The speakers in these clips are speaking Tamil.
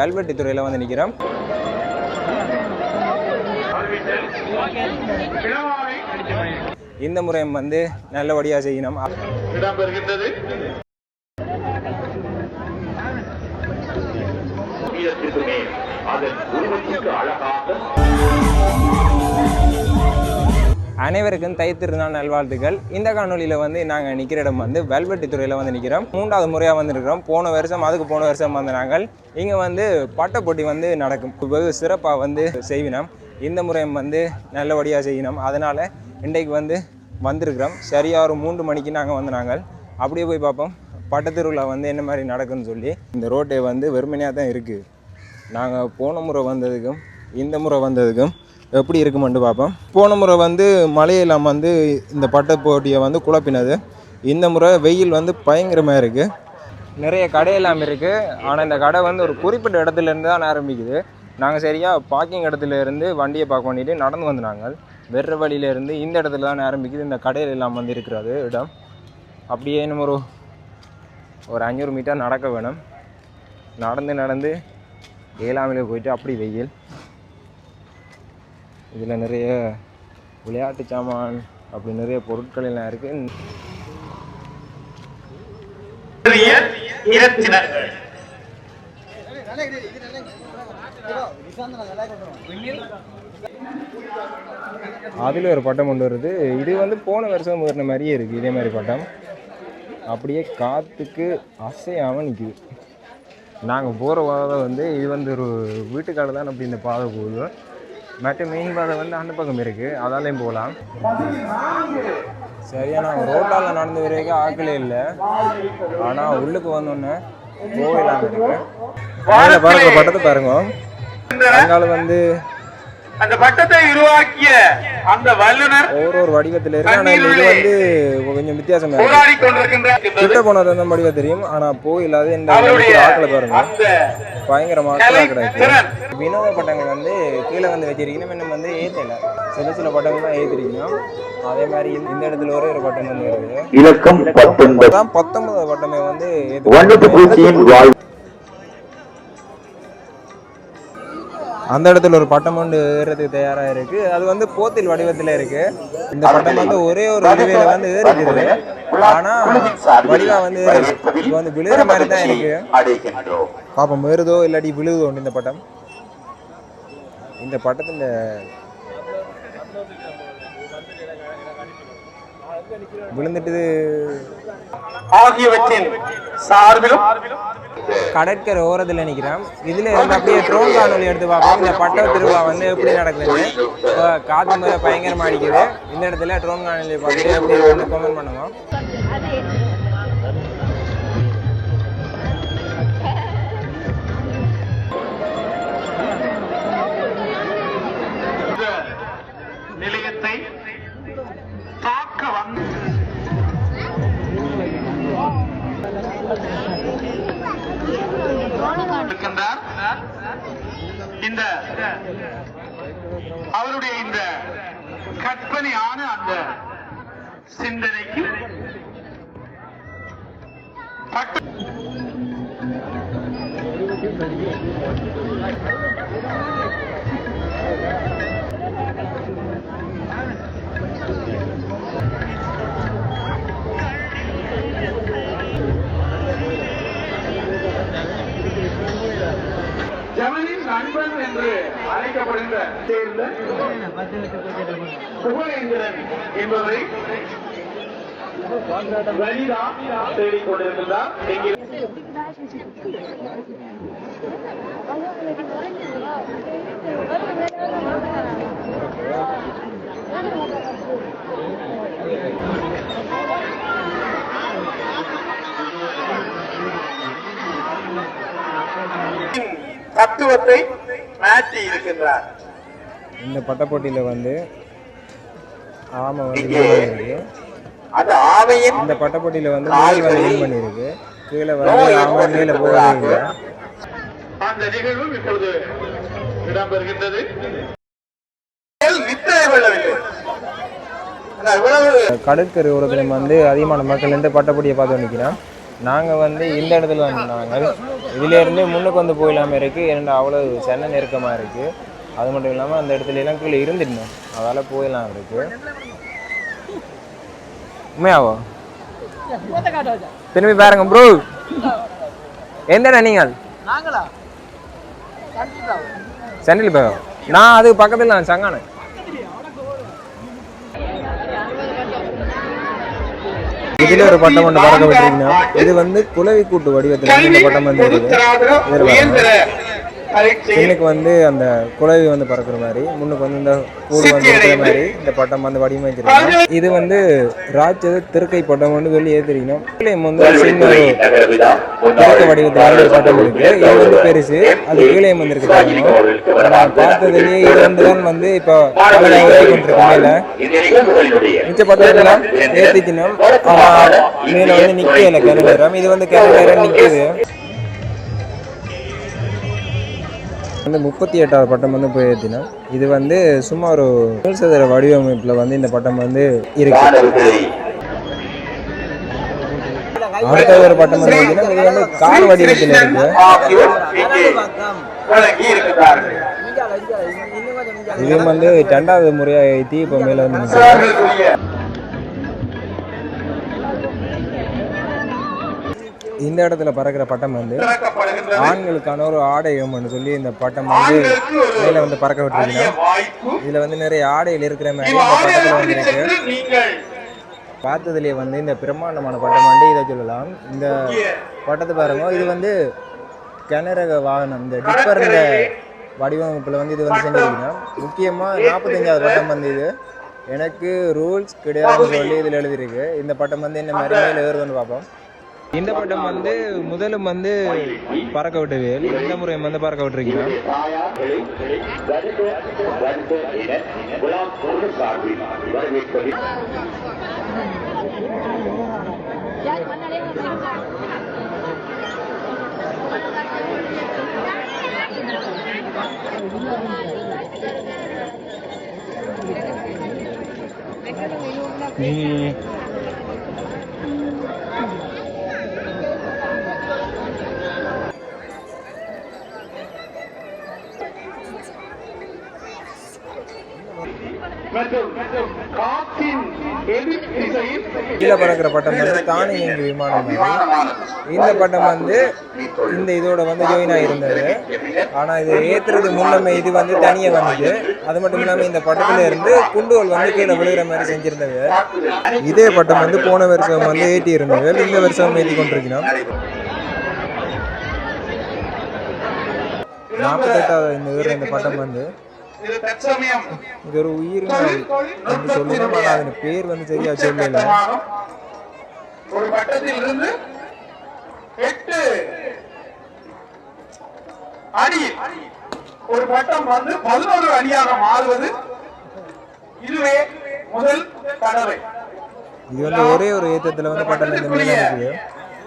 கல்வெட்டு துறையில் வந்து நிற்கிறோம். இந்த முறை வந்து நல்லபடியாக செய்யணும். இடம்பெறுகின்றது. அனைவருக்கும் தை திருநாள் நல்வாழ்த்துக்கள். இந்த காணொலியில் வந்து நாங்கள் நிற்கிற இடம் வந்து வெல்வெட்டி துறையில் வந்து நிற்கிறோம். 3வது முறையாக வந்துருக்கிறோம். போன வருஷம் வந்து நாங்கள் இங்கே வந்து பட்டப்போட்டி வந்து நடக்கும். வெகு சிறப்பாக வந்து செய்வினோம். இந்த முறை வந்து நல்லபடியாக செய்யணும். அதனால் இன்றைக்கு வந்து வந்திருக்கிறோம். சரியாக ஒரு 3 மணிக்கு நாங்கள் அப்படியே போய் பார்ப்போம் பட்டத்திருவிழா வந்து என்ன மாதிரி நடக்குன்னு சொல்லி. இந்த ரோட்டே வந்து வெறுமனையாக தான் இருக்குது. நாங்கள் போன முறை வந்ததுக்கும் இந்த முறை வந்ததுக்கும் எப்படி இருக்குமென்று பார்ப்போம். போன முறை வந்து மழையெல்லாம் வந்து இந்த பட்டை போட்டியை வந்து குழப்பினது. இந்த முறை வெயில் வந்து பயங்கரமாக இருக்குது. நிறைய கடையெல்லாம் இருக்குது. ஆனால் இந்த கடை வந்து ஒரு குறிப்பிட்ட இடத்துலேருந்து தான் ஆரம்பிக்குது. நாங்கள் சரியாக பார்க்கிங் இடத்துலேருந்து வண்டியை பார்க்க வேண்டிட்டு நடந்து வந்து நாங்கள் வெற வழியிலேருந்து இந்த இடத்துல தான் ஆரம்பிக்குது. இந்த கடையில் எல்லாம் வந்து இருக்கிறது இடம். அப்படியே நம்ம ஒரு 500 மீட்டர் நடக்க வேணும். நடந்து ஏழாமில் போயிட்டு அப்படி வெயில். இதில் நிறைய விளையாட்டு சாமான் அப்படி நிறைய பொருட்கள் எல்லாம் இருக்கு. அதில் ஒரு பட்டம் கொண்டு வருது. இது வந்து போன வருஷம் வருன மாதிரியே இருக்குது. இதே மாதிரி பட்டம் அப்படியே காற்றுக்கு அசையாமல் நிற்குது. நாங்கள் போகிற பாதை வந்து இது வந்து ஒரு வீட்டுக்காடு தான். அப்படி இந்த பாதை போகுது. மற்ற மெயின் பாதை வந்து அந்த பக்கம் இருக்குது. அதாலையும் போகலாம். சரியா நாங்கள் ரோட்டால் நடந்து வரைக்கும் ஆக்கலே இல்லை. ஆனால் உள்ளுக்கு வந்தோன்னே போகலாம் இருக்கு. பாருங்க பட்டத்தை பாருங்க. அதனால வந்து அந்த பட்டத்தை உருவாக்கிய அந்த வல்லுனர் ஒரு வடிவத்தில் இருக்கு. ஆனால் இது வந்து கொஞ்சம் வித்தியாசமா இருக்கு. கிட்ட போனது அந்த வடிவம் தெரியும். ஆனால் போயில்லாத இந்த ஆக்களை பாருங்க பயங்கரமாக கிடையாது. வினோத பட்டங்கள் வந்து கீழே வந்து வச்சிருக்கணும். இன்னும் வந்து ஏற்றலை. சில பட்டங்கள் தான் ஏற்றிருக்கணும். அதே மாதிரி இந்த இடத்துல ஒரே ஒரு பட்டம் வந்து இருக்குது. இலக்கம் 19 பட்டமே வந்து அந்த இடத்துல ஒரு பட்டம் கொண்டு ஏறதுக்கு தயாராக இருக்குது. அது வந்து போத்தில் வடிவத்தில் இருக்குது. இந்த பட்டம் வந்து ஒரே ஒரு வடிவையில் வந்து ஏறிக்குது. ஆனால் வடிவாக வந்து இது வந்து விழுகிற மாதிரி தான் இருக்குது. பாப்போம் ஏறுதோ இல்லாட்டி விழுகுதோ இந்த பட்டம். இந்த பட்டத்தில் விழுந்துட்டு ஆகியவற்றின் சார்பிலும் கடற்கரை ஓரத்தில் நிற்கிறோம். இதில் இருந்து அப்படியே ட்ரோன் காணொலி எடுத்து பார்ப்போம். இந்த பட்ட திருவிழா வந்து எப்படி நடக்குதுன்னு. காற்று முறை பயங்கரமாக அடிக்குது. இந்த இடத்துல ட்ரோன் காணொலி பார்த்துட்டு எப்படி வந்து கமெண்ட் பண்ணுவோம். நிலையத்தை தாக்க வந்து இந்த அவருடைய இந்த கற்பனையான அந்த சிந்தனைக்கு ஜமனின் நண்பன் என்று அழைக்கப்படுகிற சேர்ந்த புகழேந்திரன் என்பவரை வனிதா தேடிக் கொண்டிருக்கிறார். தத்துவத்தை மாற்றி இருக்கின்றார். இந்த பட்டப்போட்டியில வந்து ஆமை வந்து அந்த ஆமையின் இந்த பட்டப்போட்டியில வந்து வின் பண்ணிருக்கு. கீழே வந்து ஆமை மேல போகவே. அந்த நிகழ்வும் இப்பொழுது இடம்பெறுகின்றது. கடற்கரை ஓரத்துல வந்து அதிகமான மக்கள் இந்த பட்டப்போட்டியை பார்த்து நிற்கிறான். நாங்கள் வந்து இந்த இடத்துல வந்தாங்க. இதிலேருந்து முன்னுக்கு வந்து போயிடாமல் இருக்குது. ஏன்னா அவ்வளோ சென்னை நெருக்கமாக இருக்குது. அது மட்டும் இல்லாமல் அந்த இடத்துல எல்லாம் கீழே இருந்துடணும். அதால் போயிடலாம் இருக்குது. உண்மையாவோ திரும்பி பாருங்க ப்ரோ. எந்த நீங்கள் சென்னையில் போய் நான் அது பக்கத்தில் நான் சங்கானேன். இதுல ஒரு பட்டம் ஒன்று பறக்க விட்டுருக்கீங்கன்னா இது வந்து குளவி கூட்டு வடிவத்தில் இந்த பட்டம் வந்து இருக்குது. பின்னுக்கு வந்து அந்த குளவி வந்து பறக்கிற மாதிரி, முன்னுக்கு வந்து இந்த கூடு வந்து இருக்கிற மாதிரி இந்த பட்டம் வந்து வடிவமைச்சிருக்காங்க. இது வந்து ராட்சத திருக்கை பட்டம் வந்து வெளியே தெரியும். வந்து சின்ன திருக்கை வடிவத்தில் வந்து ஒரு பட்டம் இருக்கு. இது வந்து பெருசு, அது கீழே வந்து இருக்கு. நான் பார்த்ததுலேயே இது வந்து தான் வந்து இப்போ ஏற்றி கொண்டிருக்கேன். மேலே மிச்ச பட்டம்லாம் ஏற்றிக்கணும். ஆனால் மேலே வந்து நிற்கல கிணறு நேரம். இது வந்து கிணறு நேரம் நிற்குது. வந்து 38வது பட்டம் வந்து போய் ஏற்றினோம். இது வந்து சும்மா ஒரு சதுர வடிவமைப்பில் வந்து இந்த பட்டம் வந்து இருக்கு. அடுத்த ஒரு பட்டம் வந்து இது வந்து கார் வடிவத்தில் இருக்கு. இது வந்து 2வது முறையாக ஏற்றி இப்போ மேலே வந்து இந்த இடத்துல பறக்கிற பட்டம் வந்து ஆண்களுக்கான ஒரு ஆடையம்னு சொல்லி இந்த பட்டம் வந்து மேலே வந்து பறக்க விட்டுருக்கீங்க. இதில் வந்து நிறைய ஆடைகள் இருக்கிற மாதிரி இந்த பட்டத்தில் வந்து இருக்கு. பார்த்ததுலேயே வந்து இந்த பிரம்மாண்டமான பட்டம் வந்து இதை சொல்லலாம். இந்த பட்டத்தை பாருங்க. இது வந்து கிணறக வாகனம் இந்த டிப்பர் இந்த வடிவமைப்பில் வந்து இது வந்து செஞ்சுருக்கீங்க. முக்கியமாக 45வது பட்டம் வந்து இது எனக்கு ரூல்ஸ் கிடையாதுன்னு சொல்லி இதில் எழுதியிருக்கு. இந்த பட்டம் வந்து என்ன மாதிரி மேலே ஏறுதுன்னு பார்ப்போம். இந்த பட்டம் வந்து முதலும் வந்து பறக்க விட்டவேல், இந்த முறை வந்து பறக்க விட்டுருக்கீங்க. கீழே பறக்கிற பட்டம் வந்து தானியங்கி விமானம். இந்த பட்டம் வந்து இந்த இதோட வந்து ஜாயின் ஆகிருந்தது. ஆனால் இது ஏற்றுறது முன்னமே இது வந்து தனியாக வந்தது. அது மட்டும் இல்லாமல் இந்த பட்டத்தில் இருந்து குண்டுகள் வந்து கீழே விழுகிற மாதிரி செஞ்சிருந்தது. இதே பட்டம் வந்து போன வருஷம் வந்து ஏற்றி இருந்தது. இந்த வருஷம் ஏற்றி கொண்டிருக்கணும். 48வது இந்த பட்டம் வந்து இது ஒரு உயிரினம் என்று சொல்லணும். ஆனால் அதன் பேர் வந்து சரியா சொல்லல. ஒரு பட்டத்தில் இருந்து 8 அடி ஒரு பட்டம் வந்து 11 அடியாக மாறுவது இதுவே முதல் தடவை. இது வந்து ஒரே ஒரு ஏற்றத்துல வந்து பட்டம் இந்த மேல இருக்குது.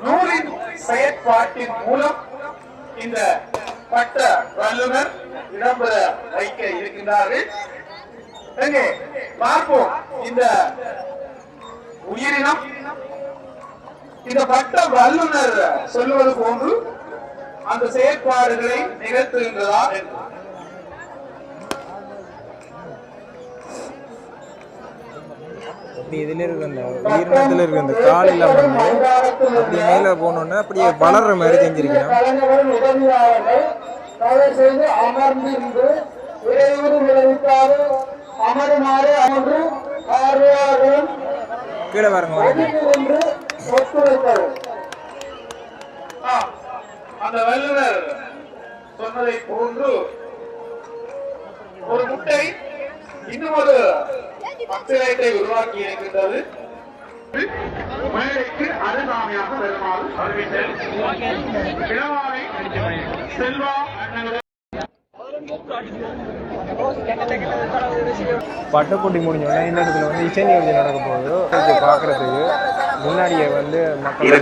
நூலின் செயற்பாட்டின் மூலம் இந்த பட்ட வல்லுநர் இடம்பெற வைக்க இருக்கின்றார்கள். பார்ப்போம் இந்த உயிரினம் இந்த பட்ட வல்லுநர் சொல்லுவது போன்று அந்த செயற்பாடுகளை நிகழ்த்துகின்றதா என்று. இதுல இருக்க அந்த உயிரினத்துல இருக்க அந்த காலில் அப்படியே மேல போனோம்னா அப்படியே வளர்ற மாதிரி செஞ்சிருக்கேன். அமர்ந்திருந்து இடையூறு விளைவிக்காது அமருமாறு அமர்ந்து பார்வையாளர்களும் கீழே பாருங்க ஒத்துழைத்தது. அந்த வல்லுநர் சொன்னதை போன்று ஒரு முட்டை இன்னும் ஒரு பத்திரத்தை உருவாக்கி இருக்கின்றது. மேடைக்கு அருகாமையாக வருமாறு அறிவித்தல். செல்வா பட்டப்போட்டி முடிஞ்சோடனே இந்த இடத்துல வந்து இசை நிகழ்ச்சி நடக்க போகுது. பார்க்கறதுக்கு முன்னாடியே வந்து மக்கள்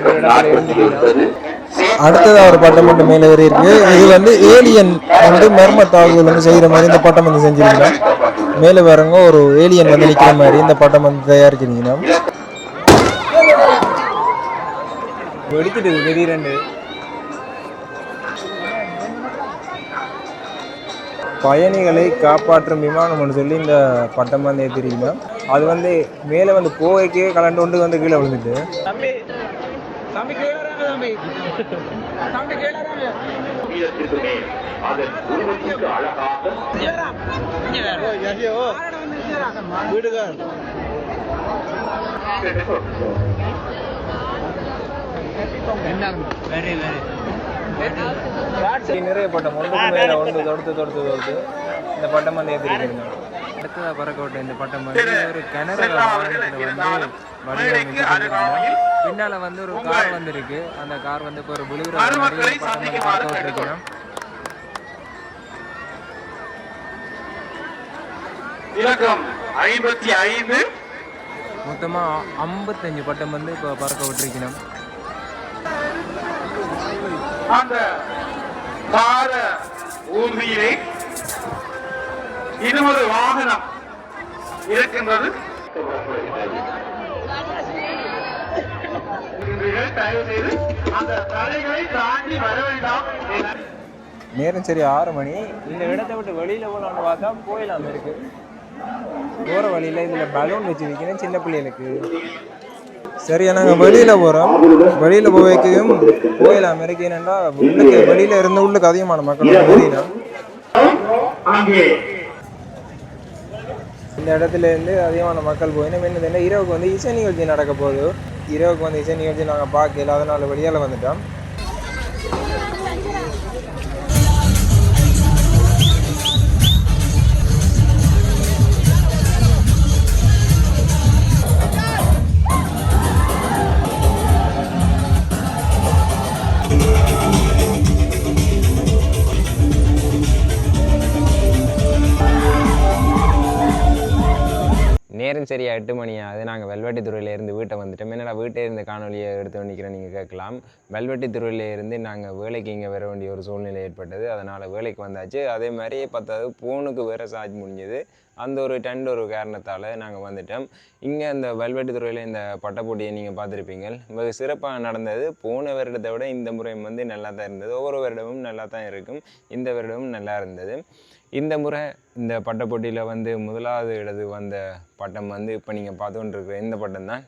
அடுத்ததாக ஒரு பட்டம் மட்டும் மேலே ஏறி இருக்கு. இது வந்து ஏலியன் வந்து மர்ம தாக்குதல் வந்து செய்கிற மாதிரி இந்த பட்டம் வந்து செஞ்சிருக்கீங்க. மேலே வரவங்க ஒரு ஏலியன் வந்து நிற்கிற மாதிரி இந்த பட்டம் வந்து தயாரிச்சிருக்கீங்க. வெடிச்சிட்டு திடீரெண்டு பயணிகளை காப்பாற்றும் விமானம் ஒன்று சொல்லி இந்த பட்டம் வந்து ஏற்றிருக்கீங்க. அது வந்து மேலே வந்து போவைக்கே கலண்டு கொண்டு வந்து கீழே விழுந்துட்டு நிறைய பட்டம் ஒன்றுக்கு மேலே ஒன்று தொடுத்து இந்த பட்டம் வந்து ஏற்றிருக்கீங்க. அடுத்ததாக பறக்க விட்ட இந்த பட்டம் வந்து ஒரு கிணறு வாகனத்தில் வந்து வடிவமைச்சிருக்காங்க. பின்னால வந்து ஒரு கார் வந்துருக்கு. அந்த கார் வந்து இப்போ ஒரு விழுகிற பறக்க விட்டுருக்கணும். மொத்தமா 55 பட்டம் வந்து இப்போ பறக்க விட்டுருக்கணும். அந்த கார ஊர்தியிலே இன்னொரு வாகனம் இருக்கின்றது. அந்த தடைகளை தாண்டி வர வேண்டாம். நேரம் சரி 6 மணி. இந்த இடத்தை விட்டு வெளியில போகலான்னு பார்த்தா போயிடலாம் இருக்கு. போகிற வழியில் இதில் பலூன் வச்சு வைக்கணும் சின்ன பிள்ளைகளுக்கு. சரியா நாங்கள் வெளியில் போகிறோம். வெளியில் போய்க்கையும் போயிடலாம் இருக்கு. ஏன்னா உள்ளுக்கு வெளியில் இருந்து உள்ளுக்கு அதிகமான மக்கள் வெளியில இந்த இடத்துல இருந்து அதிகமான மக்கள் போயிடும். என்ன இரவுக்கு வந்து இசை நிகழ்ச்சி நடக்க போகுது. இரவுக்கு வந்து இசை நிகழ்ச்சி நாங்கள் பார்க்கல, அதனால வெளியால் வந்துட்டோம். நேரம் சரியா 8 மணி ஆகுது. நாங்கள் வெல்வெட்டித்துறையிலேருந்து வீட்டை வந்துட்டோம். என்னடா வீட்டே இருந்த காணொலியை எடுத்து நிற்கிறேன் நீங்கள் கேட்கலாம். வெல்வெட்டித்துறையிலேருந்து நாங்கள் வேலைக்கு இங்கே வர வேண்டிய ஒரு சூழ்நிலை ஏற்பட்டது. அதனால் வேலைக்கு வந்தாச்சு. அதே மாதிரி பார்த்தது ஃபோனுக்கு வேறு சார்ஜ் முடிஞ்சது. அந்த ஒரு ஒரு காரணத்தால் நாங்கள் வந்துட்டோம். இங்கே இந்த வெல்வெட்டித்துறையில் இந்த பட்டப்போட்டியை நீங்கள் பார்த்துருப்பீங்க. வெகு சிறப்பாக நடந்தது. போன வருடத்தை விட இந்த முறை வந்து நல்லா தான் இருந்தது. ஒவ்வொரு வருடமும் நல்லா தான் இருக்கும். இந்த வருடமும் நல்லா இருந்தது. இந்த முறை இந்த பட்டப்போட்டியில் வந்து முதலாவது இடது வந்த பட்டம் வந்து இப்போ நீங்கள் பார்த்து கொண்டிருக்கிற இந்த பட்டம் தான்.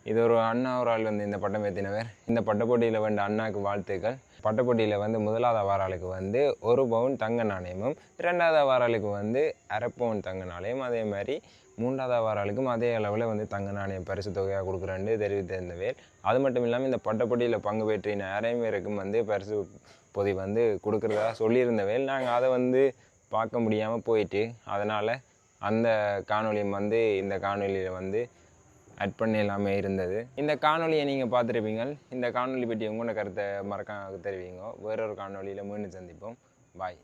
இது ஒரு அண்ணா ஒரு ஆள் வந்து இந்த பட்டம் ஏற்றினவர். இந்த பட்டப்போட்டியில் வந்து அண்ணாவுக்கு வாழ்த்துக்கள். பட்டப்போட்டியில் வந்து முதலாவது வாராளுக்கு வந்து 1 பவுன் தங்க நாணயமும், 2வது வாராளுக்கு வந்து 1/2 பவுன் தங்க நாணயம், அதே மாதிரி 3வது வாராளுக்கும் அதே அளவில் வந்து தங்க நாணயம் பரிசு தொகையாக கொடுக்குறேன்னு தெரிவித்திருந்தவர். அது மட்டும் இல்லாமல் இந்த பட்டப்போட்டியில் பங்கு பெற்றின அனைவருக்கும் வந்து பரிசு பொதி வந்து கொடுக்குறதா சொல்லியிருந்தவர். நாங்கள் அதை வந்து பார்க்க முடியாமல் போயிட்டு, அதனால் அந்த காணொலியும் வந்து இந்த காணொலியில் வந்து ஆட் பண்ண எல்லாமே இருந்தது. இந்த காணொலியை நீங்கள் பார்த்துருப்பீங்க. இந்த காணொலி பற்றி உங்களோட கருத்தை மறக்காம தெரிவிங்க. வேறொரு காணொலியில் மீண்டும் சந்திப்போம். பாய்.